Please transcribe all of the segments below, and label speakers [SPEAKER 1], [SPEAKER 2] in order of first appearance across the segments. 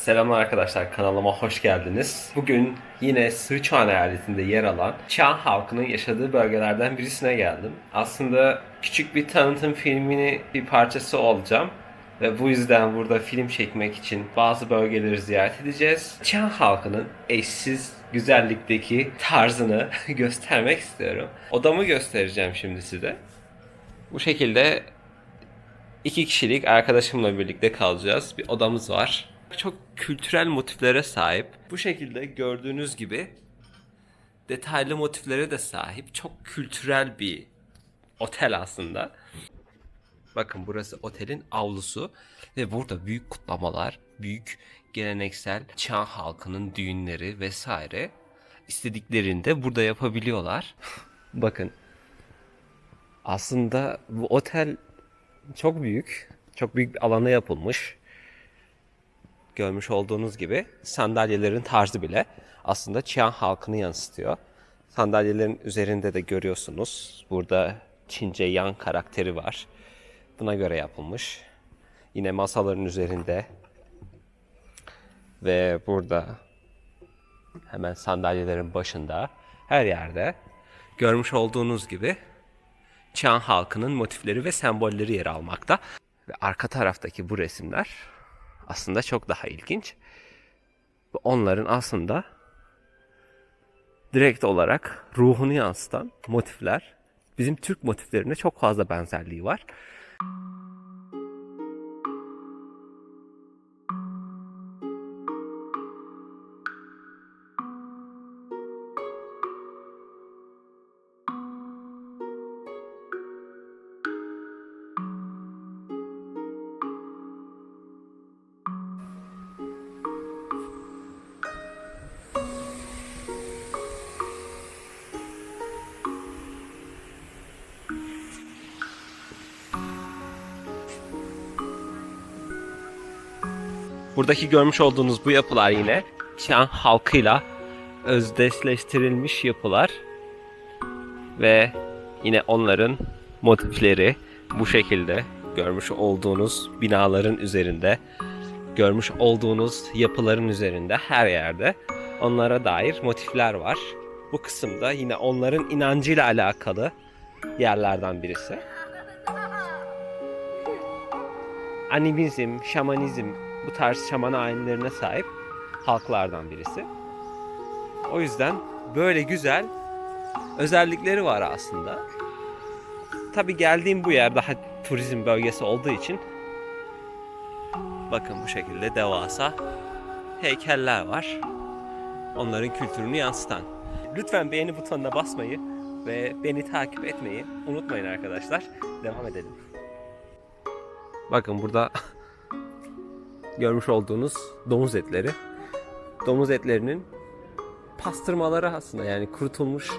[SPEAKER 1] Selamlar arkadaşlar, kanalıma hoş geldiniz. Bugün yine Sichuan eyaletinde yer alan Çiang halkının yaşadığı bölgelerden birisine geldim. Aslında küçük bir tanıtım filminin bir parçası olacağım. Ve bu yüzden burada film çekmek için bazı bölgeleri ziyaret edeceğiz. Çiang halkının eşsiz güzellikteki tarzını göstermek istiyorum. Odamı göstereceğim şimdi size. Bu şekilde 2 kişilik arkadaşımla birlikte kalacağız. Bir odamız var. Çok kültürel motiflere sahip. Bu şekilde gördüğünüz gibi detaylı motiflere de sahip. Çok kültürel bir otel aslında. Bakın burası otelin avlusu ve burada büyük kutlamalar, büyük geleneksel Çin halkının düğünleri vesaire istediklerinde burada yapabiliyorlar. Bakın aslında bu otel çok büyük. Çok büyük bir alana yapılmış. Görmüş olduğunuz gibi sandalyelerin tarzı bile aslında Çiang halkını yansıtıyor. Sandalyelerin üzerinde de görüyorsunuz. Burada Çince Yang karakteri var. Buna göre yapılmış. Yine masaların üzerinde ve burada hemen sandalyelerin başında her yerde görmüş olduğunuz gibi Çiang halkının motifleri ve sembolleri yer almakta. Ve arka taraftaki bu resimler aslında çok daha ilginç. Onların aslında direkt olarak ruhunu yansıtan motifler. Bizim Türk motiflerine çok fazla benzerliği var. Buradaki görmüş olduğunuz bu yapılar yine Çiang halkıyla özdeşleştirilmiş yapılar ve yine onların motifleri bu şekilde görmüş olduğunuz binaların üzerinde, görmüş olduğunuz yapıların üzerinde her yerde onlara dair motifler var. Bu kısımda yine onların inancıyla alakalı yerlerden birisi. Animizm, şamanizm bu tarz şaman ayinlerine sahip halklardan birisi. O yüzden böyle güzel özellikleri var aslında. Tabii geldiğim bu yer daha turizm bölgesi olduğu için bakın bu şekilde devasa heykeller var. Onların kültürünü yansıtan. Lütfen beğeni butonuna basmayı ve beni takip etmeyi unutmayın arkadaşlar. Devam edelim. Bakın burada görmüş olduğunuz domuz etleri. Domuz etlerinin pastırmaları aslında, yani kurutulmuş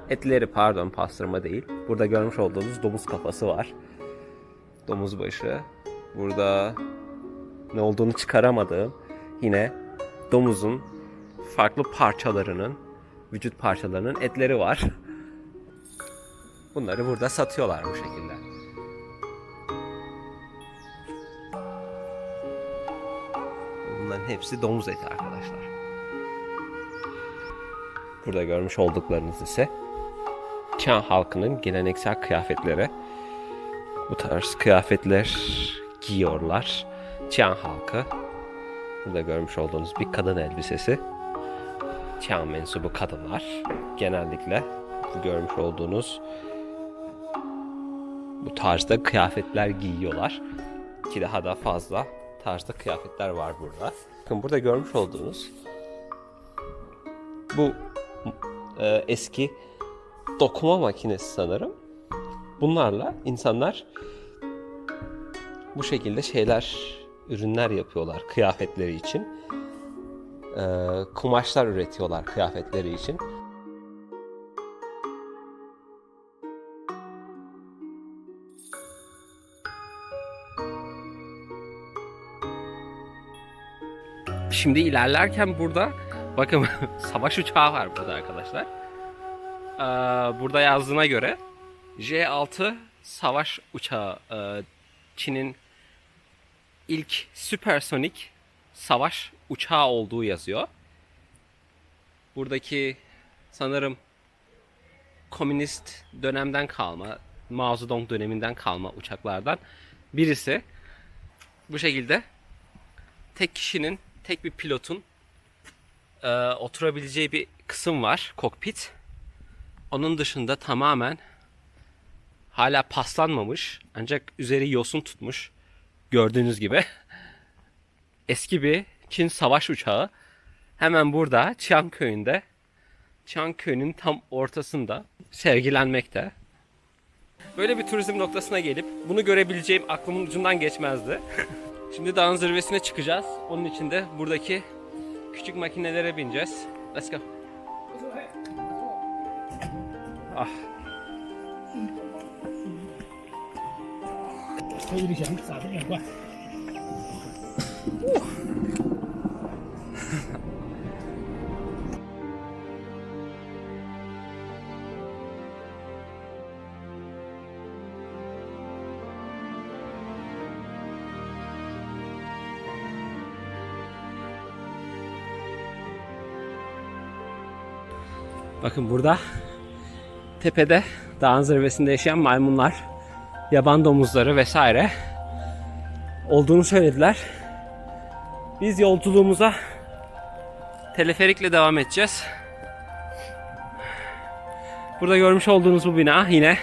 [SPEAKER 1] etleri, pardon, pastırma değil. Burada görmüş olduğunuz domuz kafası var. Domuz başı. Burada ne olduğunu çıkaramadığım yine domuzun farklı parçalarının, vücut parçalarının etleri var. Bunları burada satıyorlar bu şekilde. Bunların hepsi domuz eti arkadaşlar. Burada görmüş olduklarınız ise Çin halkının geleneksel kıyafetleri. Bu tarz kıyafetler giyiyorlar Çin halkı. Burada görmüş olduğunuz bir kadın elbisesi. Çin mensubu kadınlar genellikle bu görmüş olduğunuz bu tarzda kıyafetler giyiyorlar. Ki daha da fazla tarzda kıyafetler var burada. Bakın burada görmüş olduğunuz bu eski dokuma makinesi sanırım. Bunlarla insanlar bu şekilde ürünler yapıyorlar kıyafetleri için. Kumaşlar üretiyorlar kıyafetleri için. Şimdi ilerlerken burada bakın savaş uçağı var burada arkadaşlar. Burada yazdığına göre J-6 savaş uçağı, Çin'in ilk süpersonik savaş uçağı olduğu yazıyor. Buradaki sanırım komünist dönemden kalma, Mao Zedong döneminden kalma uçaklardan birisi. Bu şekilde tek kişinin, tek bir pilotun oturabileceği bir kısım var, kokpit. Onun dışında tamamen hala paslanmamış, ancak üzeri yosun tutmuş. Gördüğünüz gibi eski bir Çin savaş uçağı. Hemen burada Çiang köyünde, Çiang köyünün tam ortasında sergilenmekte. Böyle bir turizm noktasına gelip bunu görebileceğim aklımın ucundan geçmezdi. Şimdi dağın zirvesine çıkacağız. Onun için de buradaki küçük makinelere bineceğiz. Let's go. Ah.
[SPEAKER 2] 推一响，撒得也快。
[SPEAKER 1] Bakın burada tepede dağın zirvesinde yaşayan maymunlar, yaban domuzları vesaire olduğunu söylediler. Biz yolculuğumuza teleferikle devam edeceğiz. Burada görmüş olduğunuz bu bina yine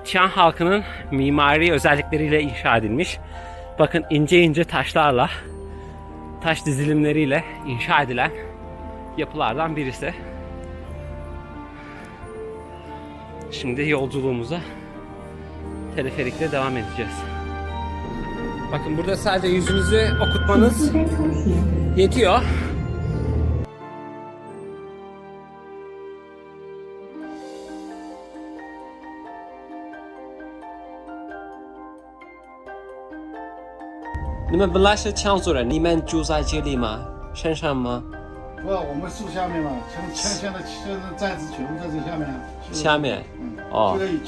[SPEAKER 1] Çin halkının mimari özellikleriyle inşa edilmiş. Bakın ince ince taşlarla, taş dizilimleriyle inşa edilen yapılardan birisi. Şimdi yolculuğumuza teleferikle devam edeceğiz. Bakın burada sadece yüzünüzü okutmanız yetiyor.你们本来是羌族人，你们住在这里吗？山上吗？
[SPEAKER 2] 不，我们树下面嘛，现在寨子全部在这下面。
[SPEAKER 1] 下面。哦。
[SPEAKER 2] 就在你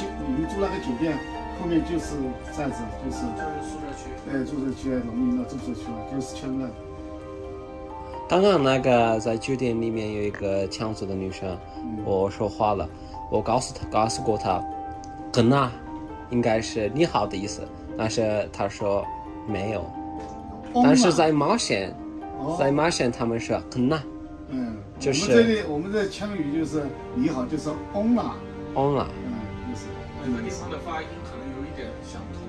[SPEAKER 2] 住那个酒店后面就是寨子，就是宿舍区。住舍区农民的住舍区就是村的。
[SPEAKER 1] 刚刚那个在酒店里面有一个羌族的女生，我说话了，我告诉过她，跟那应该是你好的意思，但是她说没有。但是在马县，他们说很那，
[SPEAKER 2] 就是我们这羌语就是你好，就是翁啦，
[SPEAKER 1] 翁啦，
[SPEAKER 2] 就是。
[SPEAKER 3] 每个地方的发音可能有一点相同。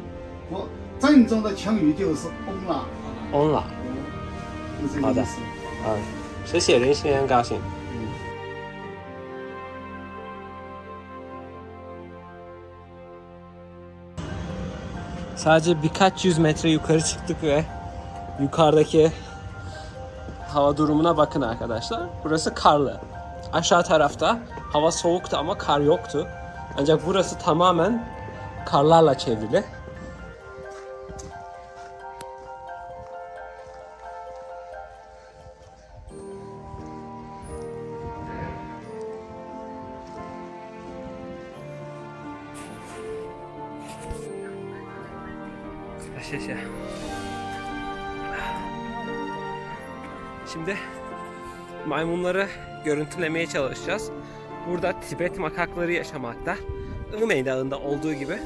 [SPEAKER 2] 不，正宗的羌语就是翁啦，
[SPEAKER 1] 翁啦，
[SPEAKER 2] 就这个意思。
[SPEAKER 1] 谢谢，人心很高兴。Sadece birkaç yüz metre yukarı çıktık ve yukarıdaki hava durumuna bakın arkadaşlar. Burası karlı. Aşağı tarafta hava soğuktu ama kar yoktu. Ancak burası tamamen karlarla çevrili. Şimdi maymunları görüntülemeye çalışacağız. Burada Tibet makakları yaşamakta. Imey Dağı'nda olduğu gibi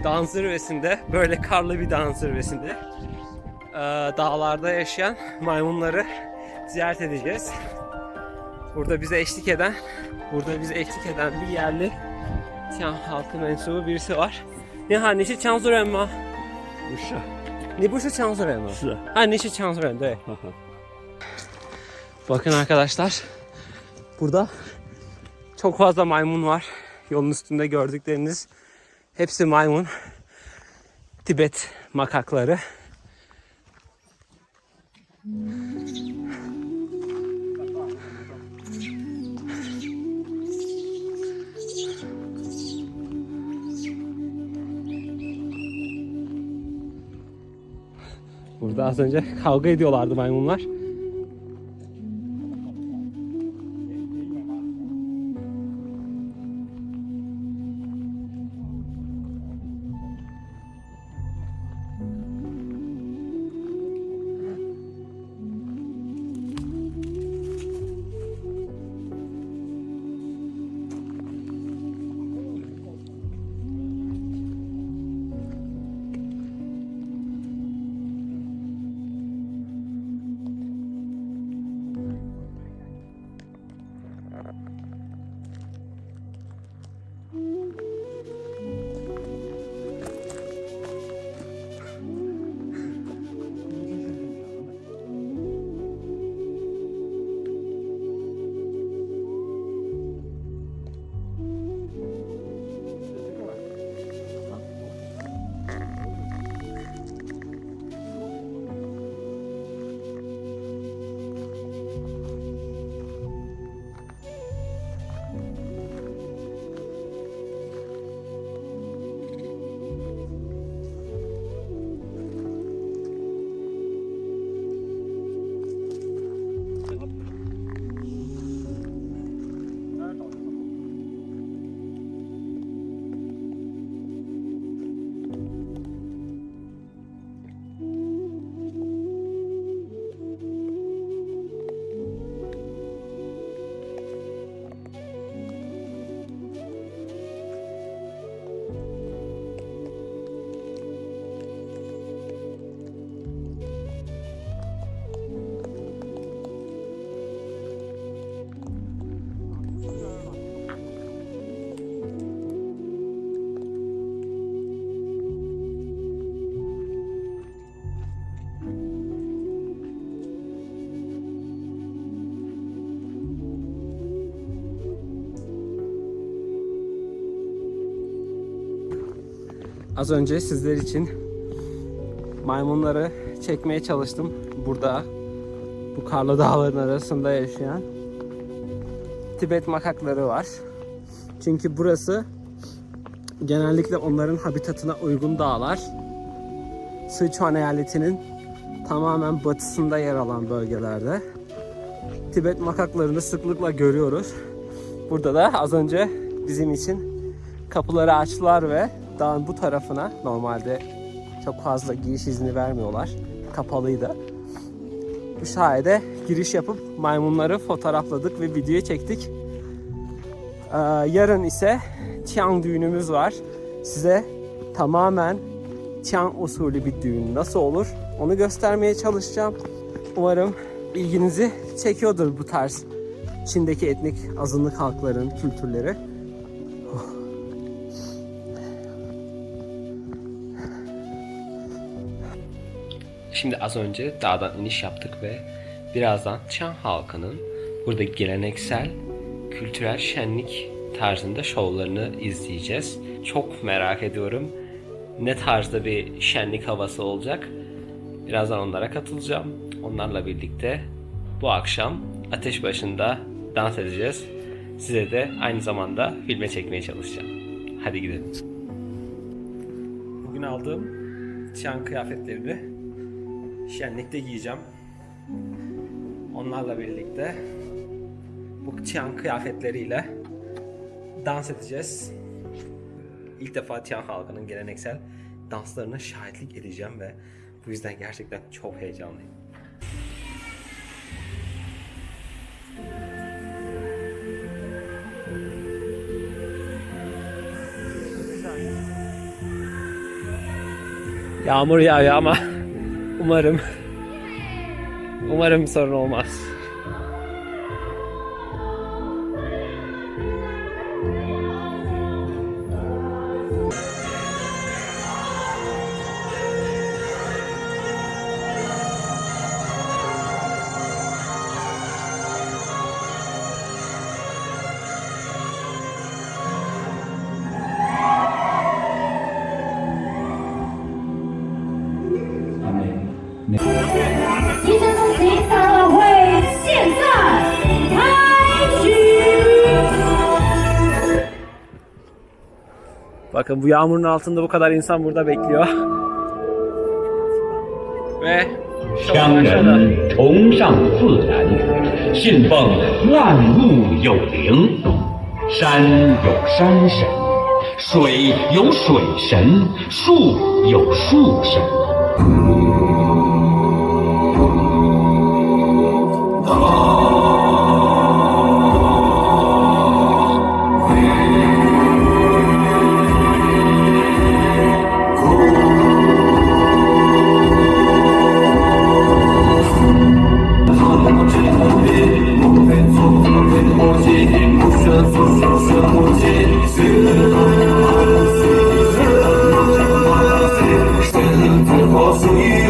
[SPEAKER 1] dağın zirvesinde, böyle karlı bir dağın zirvesinde dağlarda yaşayan maymunları ziyaret edeceğiz. Burada bize eşlik eden bir yerli Çin halkı mensubu birisi var. 你好，你是羌族人吗？
[SPEAKER 4] 不是，
[SPEAKER 1] 你不是羌族人吗？
[SPEAKER 4] 是。
[SPEAKER 1] 你是羌族人，对。Bakın arkadaşlar, burada çok fazla maymun var. Yolun üstünde gördükleriniz hepsi maymun. Tibet makakları. Burada az önce kavga ediyorlardı maymunlar. Az önce sizler için maymunları çekmeye çalıştım. Burada bu karlı dağların arasında yaşayan Tibet makakları var. Çünkü burası genellikle onların habitatına uygun dağlar. Sichuan eyaletinin tamamen batısında yer alan bölgelerde. Tibet makaklarını sıklıkla görüyoruz. Burada da az önce bizim için kapıları açtılar ve dağın bu tarafına, normalde çok fazla giriş izni vermiyorlar, kapalıydı. Bu sayede giriş yapıp maymunları fotoğrafladık ve video çektik. Yarın ise Tian düğünümüz var. Size tamamen Tian usulü bir düğün nasıl olur onu göstermeye çalışacağım. Umarım ilginizi çekiyordur bu tarz Çin'deki etnik azınlık halkların kültürleri. Şimdi az önce dağdan iniş yaptık ve birazdan Tian halkının burada geleneksel kültürel şenlik tarzında şovlarını izleyeceğiz. Çok merak ediyorum. Ne tarzda bir şenlik havası olacak? Birazdan onlara katılacağım. Onlarla birlikte bu akşam ateş başında dans edeceğiz. Size de aynı zamanda filme çekmeye çalışacağım. Hadi gidelim. Bugün aldığım Tian kıyafetlerini şenlikte giyeceğim. Onlarla birlikte bu Tian kıyafetleriyle dans edeceğiz. İlk defa Tian halkının geleneksel danslarına şahitlik edeceğim ve bu yüzden gerçekten çok heyecanlıyım. Yağmur yağıyor ama umarım sorun olmaz. Bakın bu yağmurun altında bu kadar insan burada bekliyor. Ve
[SPEAKER 4] 羌人崇尚自然，信奉万物有灵。山有山神，水有水神，树有树神。
[SPEAKER 5] 生活属于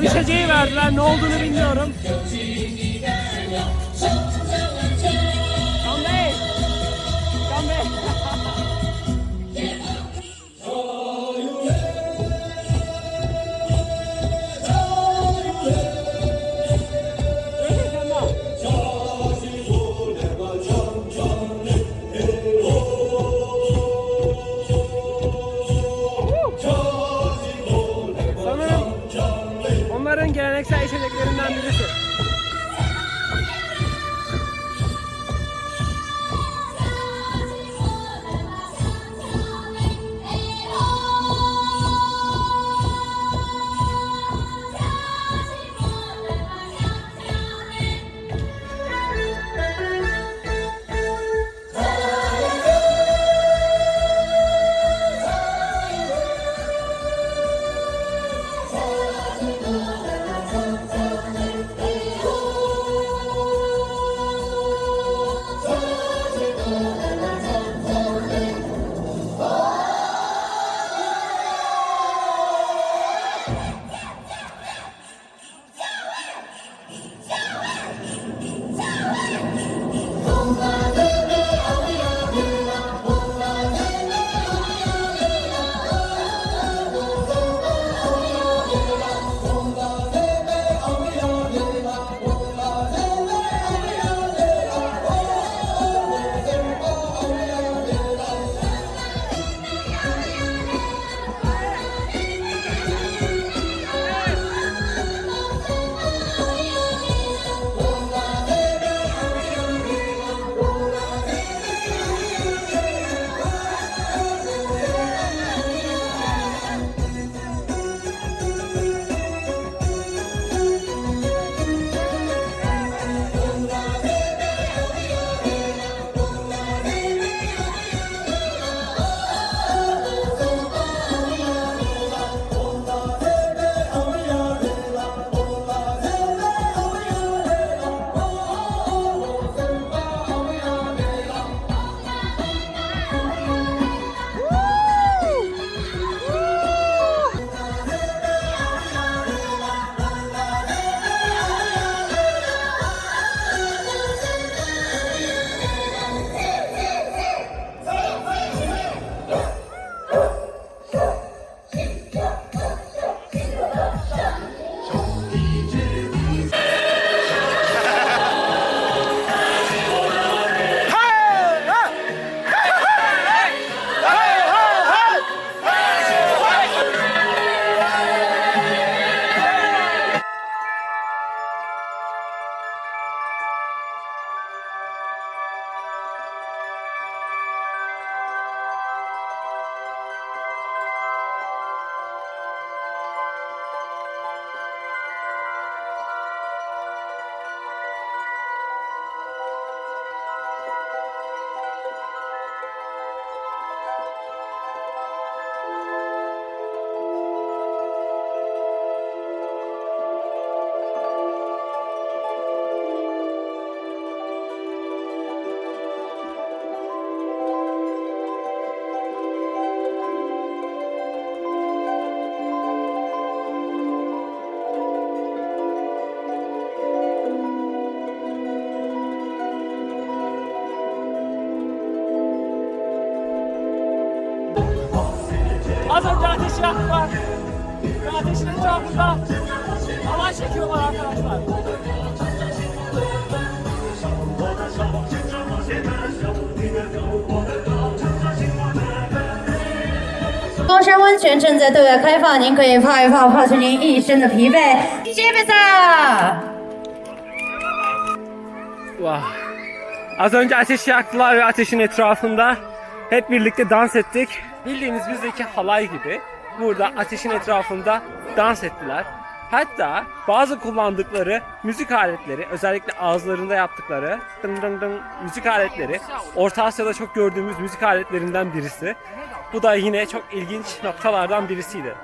[SPEAKER 5] Bu içeceği verdiler. Ne olduğunu bilmiyorum. Kanbey! Kanbey! Sanırım onların geleneksel içeceklerinden birisi. Az önce ateş yaktılar. Ve ateşin etrafında halay çekiyorlar arkadaşlar.
[SPEAKER 6] 高山温泉正在对外开放，您可以泡一泡，泡去您一身的疲惫。谢谢大家。
[SPEAKER 5] Vah. Az önce ateş yaktılar ve ateşin etrafında hep birlikte dans ettik. Bildiğiniz bizdeki halay gibi burada ateşin etrafında dans ettiler. Hatta bazı kullandıkları müzik aletleri, özellikle ağızlarında yaptıkları dın dın dın müzik aletleri Orta Asya'da çok gördüğümüz müzik aletlerinden birisi. Bu da yine çok ilginç noktalardan birisiydi.